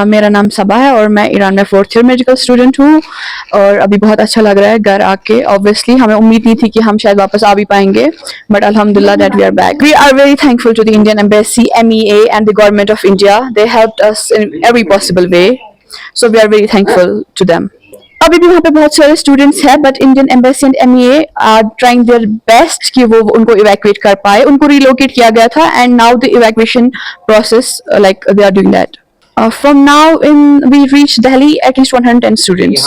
मेरा नाम सबा है और मैं ईरान में फोर्थ ईयर मेडिकल स्टूडेंट हूँ। और अभी बहुत अच्छा लग रहा है घर आके। ऑब्वियसली हमें उम्मीद नहीं थी कि हम शायद वापस आ भी पाएंगे, बट अल्हम्दुलिल्लाह that we are back. We are very thankful to the Indian embassy, MEA and the government of India. They helped us in every possible way, so we are very thankful to them. अभी भी वहाँ पे बहुत सारे students हैं, but Indian embassy and MEA are trying their best कि वो उनको इवैक्यूएट कर पाए। उनको रिलोकेट किया गया था and now the evacuation process like they are doing that. From now in, we reached Delhi at least 110 students.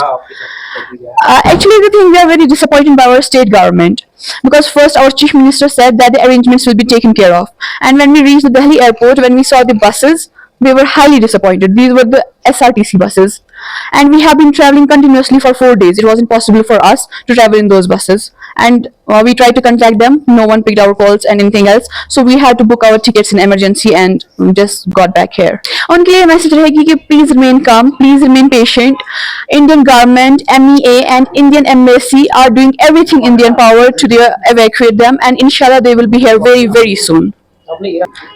Actually, the thing we are very disappointed by our state government, because first our chief minister said that the arrangements will be taken care of, and when we reached the Delhi airport, when we saw the buses, we were highly disappointed. These were the SRTC buses, and we have been traveling continuously for 4 days. It wasn't possible for us to travel in those buses, and we tried to contact them. No one picked our calls and anything else, so we had to book our tickets in emergency and just got back here. उनके लिए message रहेगी कि please remain calm, please remain patient. Indian government, MEA and Indian embassy are doing everything in their power to evacuate them, and inshallah they will be here very very soon.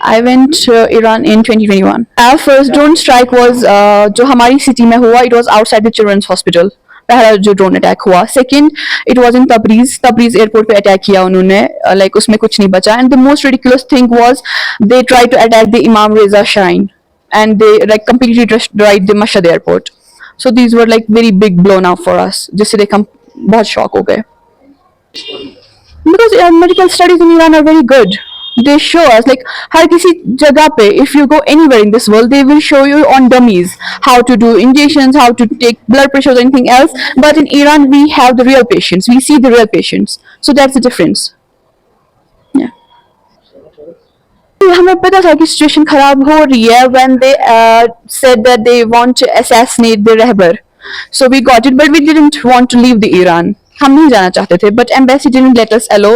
I went to Iran in 2021. Our first drone strike was जो हमारी city में हुआ, it was outside the children's hospital. पहला जो drone attack हुआ. Second, it was in Tabriz airport पे attack किया उन्होंने. लाइक उसमें कुछ नहीं बचा. And the most ridiculous thing was they try to attack the Imam Reza shrine and they like completely destroyed the Mashhad airport. So these were like very big blown out for us, जिससे देख हम बहुत shock हो गए. Because medical studies in Iran are very good. They show us like हर किसी जगह पे, if you go anywhere in this world, they will show you on dummies how to do injections, how to take blood pressure or anything else. But in Iran, we have the real patients. We see the real patients. So that's the difference. Yeah. हमें पता था कि situation खराब हो रही है when they said that they want to assassinate the रहबर. So we got it, but we didn't want to leave the Iran. हम नहीं जाना चाहते थे, but embassy didn't let us allow.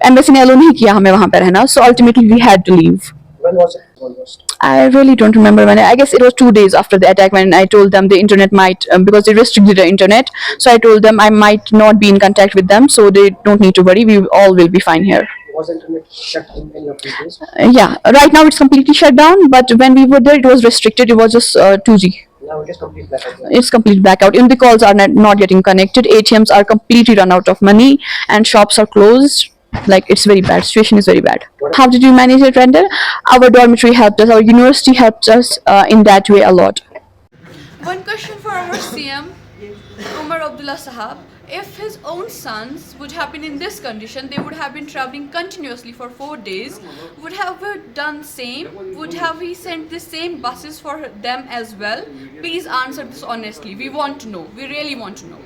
Embassy ने allow नहीं किया हमें वहाँ पे रहना. So ultimately we had to leave. When was it almost? I really don't remember when. I guess it was 2 days after the attack when I told them the internet might, because they restricted the internet. So I told them I might not be in contact with them, so they don't need to worry. We all will be fine here. Was internet shut in any of these days? Yeah, right now it's completely shut down. But when we were there, it was restricted. It was just 2G. Now it is complete blackout. It's complete blackout. And the calls are not getting connected. ATMs are completely run out of money, and shops are closed. Like it's very bad. Situation is very bad. How did you manage it, Render? Our dormitory helped us. Our university helped us in that way a lot. One question for our CM, Umar Abdullah Sahab. If his own sons would have been in this condition, they would have been traveling continuously for 4 days. Would have we done same? Would have we sent the same buses for them as well? Please answer this honestly. We want to know. We really want to know.